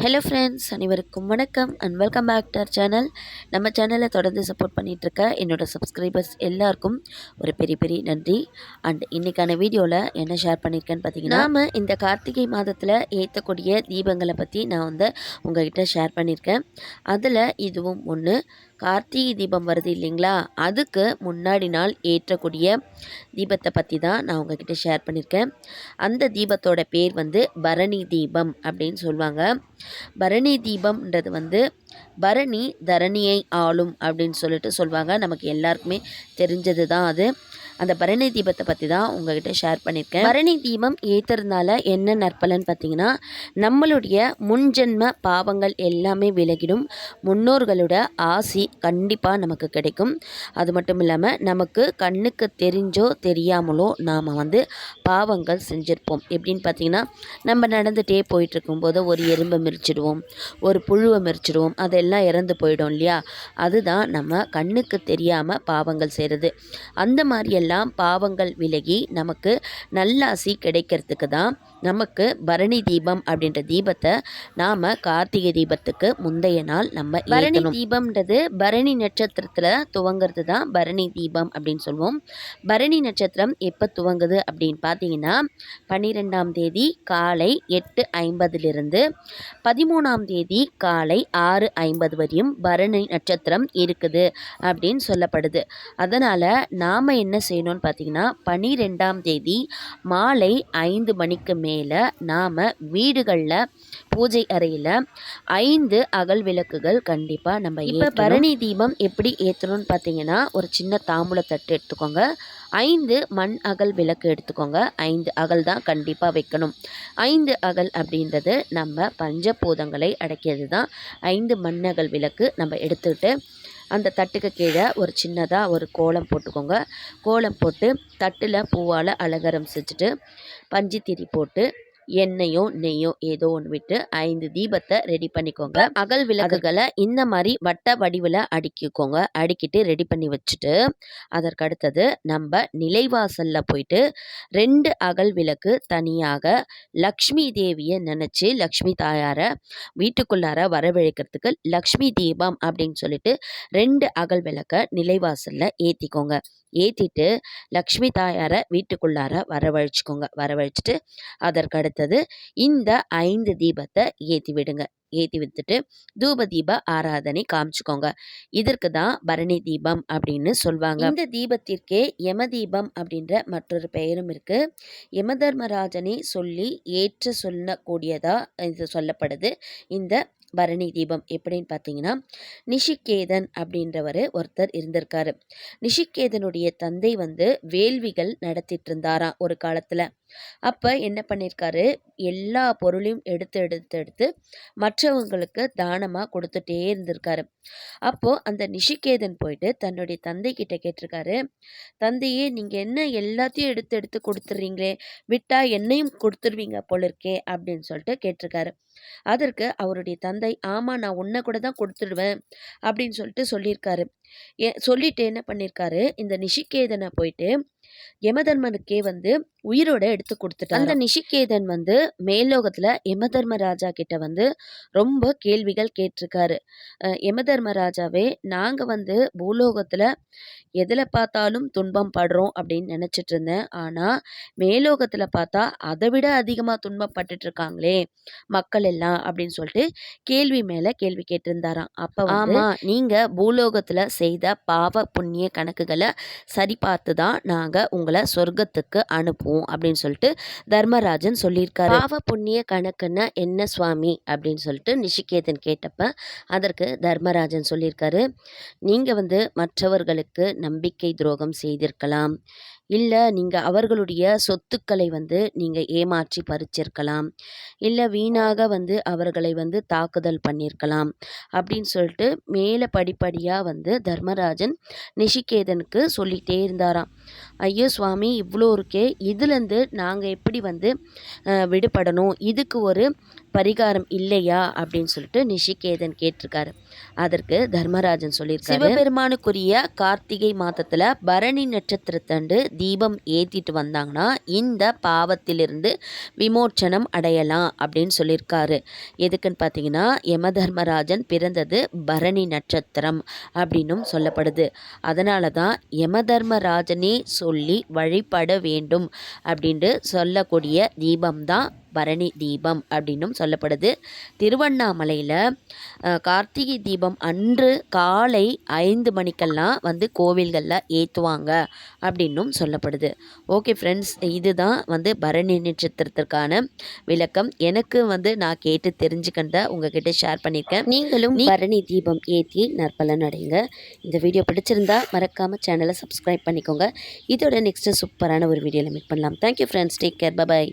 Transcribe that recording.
Hello friends, அனைவருக்கும் வணக்கம் and welcome back to our channel. நம்ம சேனலை தொடர்ந்து சப்போர்ட் பண்ணிகிட்ருக்க என்னோட சப்ஸ்கிரைபர்ஸ் எல்லாருக்கும் ஒரு பெரிய பெரிய நன்றி. அண்ட் இன்றைக்கான வீடியோவில் என்ன ஷேர் பண்ணியிருக்கேன்னு பார்த்தீங்கன்னா, நாம் இந்த கார்த்திகை மாதத்தில் ஏற்றக்கூடிய தீபங்களை பற்றி நான் உங்கள்கிட்ட ஷேர் பண்ணியிருக்கேன். அதில் இதுவும் ஒன்று. கார்த்திகை தீபம் வருது இல்லைங்களா, அதுக்கு முன்னாடி நாள் ஏற்றக்கூடிய தீபத்தை பற்றி தான் நான் உங்ககிட்ட ஷேர் பண்ணியிருக்கேன். அந்த தீபத்தோட பேர் பரணி தீபம் அப்படின்னு சொல்லுவாங்க. பரணி தீபம்ன்றது பரணி தரணியை ஆளும் அப்படின்னு சொல்லுவாங்க. நமக்கு எல்லாருக்குமே தெரிஞ்சது தான் அது. அந்த பரணி தீபத்தை பற்றி தான் உங்ககிட்ட ஷேர் பண்ணியிருக்கேன். பரணி தீபம் ஏற்றுறதுனால என்ன நற்பலன் பார்த்தீங்கன்னா, நம்மளுடைய முன்ஜென்ம பாவங்கள் எல்லாமே விலகிடும். முன்னோர்களோட ஆசி கண்டிப்பாக நமக்கு கிடைக்கும். அது மட்டும் இல்லாமல் நமக்கு கண்ணுக்கு தெரிஞ்சோ தெரியாமலோ நாம் பாவங்கள் செஞ்சுருப்போம். எப்படின்னு பார்த்தீங்கன்னா, நம்ம நடந்துகிட்டே போயிட்டுருக்கும்போது ஒரு எறும்பை மிரிச்சிடுவோம், ஒரு புழுவை மிரிச்சிடுவோம், அதெல்லாம் இறந்து போயிடும் இல்லையா. அதுதான் நம்ம கண்ணுக்கு தெரியாமல் பாவங்கள் செய்கிறது. அந்த மாதிரி எல்லாம் பாவங்கள் விலகி நமக்கு நல்லாசி கிடைக்கிறதுக்கு தான் நமக்கு பரணி தீபம் அப்படின்ற தீபத்தை நாம் கார்த்திகை தீபத்துக்கு முந்தைய நாள் நம்ம பரணி தீபம்ன்றது பரணி நட்சத்திரத்தில் துவங்கிறது தான் பரணி தீபம் அப்படின்னு சொல்லுவோம். பரணி நட்சத்திரம் எப்போ துவங்குது அப்படின்னு பார்த்தீங்கன்னா, 12ஆம் தேதி காலை 8:50 13ஆம் தேதி காலை 6:50 வரையும் பரணி நட்சத்திரம் இருக்குது அப்படின்னு சொல்லப்படுது. அதனால் நாம் என்ன செய்யணும்னு பார்த்தீங்கன்னா, 12ஆம் தேதி மாலை 5 மணிக்கு மேலே நாம் வீடுகளில் பூஜை அறையில் 5 அகல் விளக்குகள் கண்டிப்பாக நம்ம இப்போ பரணி தீபம் எப்படி ஏற்றணும்னு பார்த்தீங்கன்னா, ஒரு சின்ன தாம்பூல தட்டு எடுத்துக்கோங்க, 5 மண் அகல் விளக்கு எடுத்துக்கோங்க. 5 அகல் தான் கண்டிப்பாக வைக்கணும். 5 அகல் அப்படின்றது நம்ம பஞ்சபூதங்களை அடக்கியது தான். 5 மண் அகல் விளக்கு நம்ம எடுத்துக்கிட்டு அந்த தட்டுக்கு கீழே ஒரு சின்னதாக ஒரு கோலம் போட்டுக்கோங்க. கோலம் போட்டு தட்டில் பூவால் அலங்காரம் செஞ்சுட்டு பஞ்சுத்திரி போட்டு எண்ணெயோ நெய்யோ ஏதோ ஒன்று விட்டு 5 தீபத்தை ரெடி பண்ணிக்கோங்க. அகல் விளக்குகளை இந்த மாதிரி வட்ட வடிவில் அடுக்கிக்கோங்க. அடுக்கிட்டு ரெடி பண்ணி வச்சுட்டு அதற்கு அடுத்தது நம்ம நிலைவாசலில் போயிட்டு 2 அகல் விளக்கு தனியாக லக்ஷ்மி தேவியை நினச்சி லக்ஷ்மி தாயாரை வீட்டுக்குள்ளார வரவழைக்கிறதுக்கு லக்ஷ்மி தீபம் அப்படின்னு சொல்லிட்டு 2 அகல் விளக்கை நிலைவாசலில் ஏற்றிக்கோங்க. ஏற்றிட்டு லக்ஷ்மி தாயாரை வீட்டுக்குள்ளார வரவழைச்சிக்கோங்க. வரவழைச்சிட்டு அதற்கு அடுத்தது இந்த 5 தீபத்தை ஏற்றி விடுங்க. ஏற்றி விட்டுட்டு தூப தீப ஆராதனை காமிச்சுக்கோங்க. இதற்கு தான் பரணி தீபம் அப்படின்னு சொல்லுவாங்க. இந்த தீபத்திற்கே யம தீபம் அப்படின்ற மற்றொரு பெயரும் இருக்கு. யமதர்மராஜனை சொல்லி ஏற்ற சொல்லக்கூடியதா இது சொல்லப்படுது. இந்த பரணி தீபம் எப்படின்னு பார்த்தீங்கன்னா, நிஷிகேதன் அப்படின்றவர் ஒருத்தர் இருந்திருக்காரு. நிஷிகேதனுடைய தந்தை வேள்விகள் நடத்திட்டு இருந்தாராம் ஒரு காலத்தில். அப்போ என்ன பண்ணியிருக்காரு, எல்லா பொருளையும் எடுத்து மற்றவங்களுக்கு தானமாக கொடுத்துட்டே இருந்திருக்காரு. அப்போது அந்த நிஷிகேதன் போயிட்டு தன்னுடைய தந்தை கிட்ட கேட்டிருக்காரு, தந்தையே நீங்கள் என்ன எல்லாத்தையும் எடுத்து கொடுத்துட்றீங்களே, விட்டா என்னையும் கொடுத்துருவீங்க போல இருக்கே அப்படின்னு சொல்லிட்டு கேட்டிருக்காரு. அதற்கு அவருடைய தந்தை, ஆமாம் நான் உன்னை கூட தான் கொடுத்துடுவேன் அப்படின்னு சொல்லியிருக்காரு. சொல்லிட்டு என்ன பண்ணியிருக்காரு, இந்த நிஷிகேதனை போயிட்டு யமதர்மனுக்கே உயிரோட எடுத்து கொடுத்துட்டார். அந்த நிஷிகேதன் மேலோகத்தில் யமதர்மராஜா கிட்ட ரொம்ப கேள்விகள் கேட்டிருக்காரு. யமதர்மராஜாவே, நாங்கள் பூலோகத்தில் எதில் பார்த்தாலும் துன்பம் படுறோம் அப்படின்னு நினச்சிட்டு இருந்தேன். ஆனால் மேலோகத்தில் பார்த்தா அதை விட அதிகமாக துன்பப்பட்டுட்டு இருக்காங்களே மக்கள் எல்லாம் அப்படின்னு சொல்லிட்டு கேள்வி மேலே கேள்வி கேட்டிருந்தாராம். அப்போ ஆமாம், நீங்கள் பூலோகத்தில் செய்த பாவ புண்ணிய கணக்குகளை சரி பார்த்து தான் நாங்கள் உங்களை சொர்க்கத்துக்கு அனுப்புவோம் அப்படின்னு சொல்லிட்டு தர்மராஜன் சொல்லியிருக்காரு. பாவ புண்ணிய கணக்குன்னா என்ன சுவாமி அப்படின்னு சொல்லிட்டு நிஷிகேதன் கேட்டப்ப அதற்கு தர்மராஜன் சொல்லியிருக்காரு, நீங்கள் மற்றவர்களுக்கு நம்பிக்கை துரோகம் செய்திருக்கலாம், இல்லை நீங்கள் அவர்களுடைய சொத்துக்களை நீங்கள் ஏமாற்றி பறிச்சிருக்கலாம், இல்லை வீணாக அவர்களை தாக்குதல் பண்ணியிருக்கலாம் அப்படின்னு சொல்லிட்டு மேலே படிப்படியாக தர்மராஜன் நிஷிகேதனுக்கு சொல்லிகிட்டே இருந்தாராம். ஐயோ சுவாமி இவ்வளோ இருக்கே, இதுலேருந்து நாங்கள் எப்படி விடுபடணும், இதுக்கு ஒரு பரிகாரம் இல்லையா அப்படின்னு சொல்லிட்டு நிஷிகேதன் கேட்டிருக்காரு. அதற்கு தர்மராஜன் சொல்லியிருக்காரு, சிவபெருமானுக்குரிய கார்த்திகை மாதத்தில் பரணி நட்சத்திரத்தண்டு தீபம் ஏற்றிட்டு வந்தாங்கன்னா இந்த பாவத்திலிருந்து விமோச்சனம் அடையலாம் அப்படின்னு சொல்லியிருக்காரு. எதுக்குன்னு பார்த்தீங்கன்னா யம தர்மராஜன் பிறந்தது பரணி நட்சத்திரம் அப்படின்னும் சொல்லப்படுது. அதனால தான் யம தர்மராஜனே சொல்லி வழிபட வேண்டும் அப்படின்ட்டு சொல்லக்கூடிய தீபம்தான் பரணி தீபம் அப்படின்னும் சொல்லப்படுது. திருவண்ணாமலையில் கார்த்திகை தீபம் அன்று காலை 5 மணிக்கெல்லாம் கோவில்களில் ஏற்றுவாங்க அப்படின்னும் சொல்லப்படுது. ஓகே ஃப்ரெண்ட்ஸ், இதுதான் பரணி நட்சத்திரத்திற்கான விளக்கம். எனக்கு நான் கேட்டு தெரிஞ்சுக்கிட்ட உங்ககிட்ட ஷேர் பண்ணியிருக்கேன். நீங்களும் பரணி தீபம் ஏற்றி நற்பலன் அடைங்க. இந்த வீடியோ பிடிச்சிருந்தா மறக்காமல் சேனலை சப்ஸ்கிரைப் பண்ணிக்கோங்க. இதோட நெக்ஸ்ட்டு சூப்பரான ஒரு வீடியோவில் மீட் பண்ணலாம். Thank you friends, take care, by.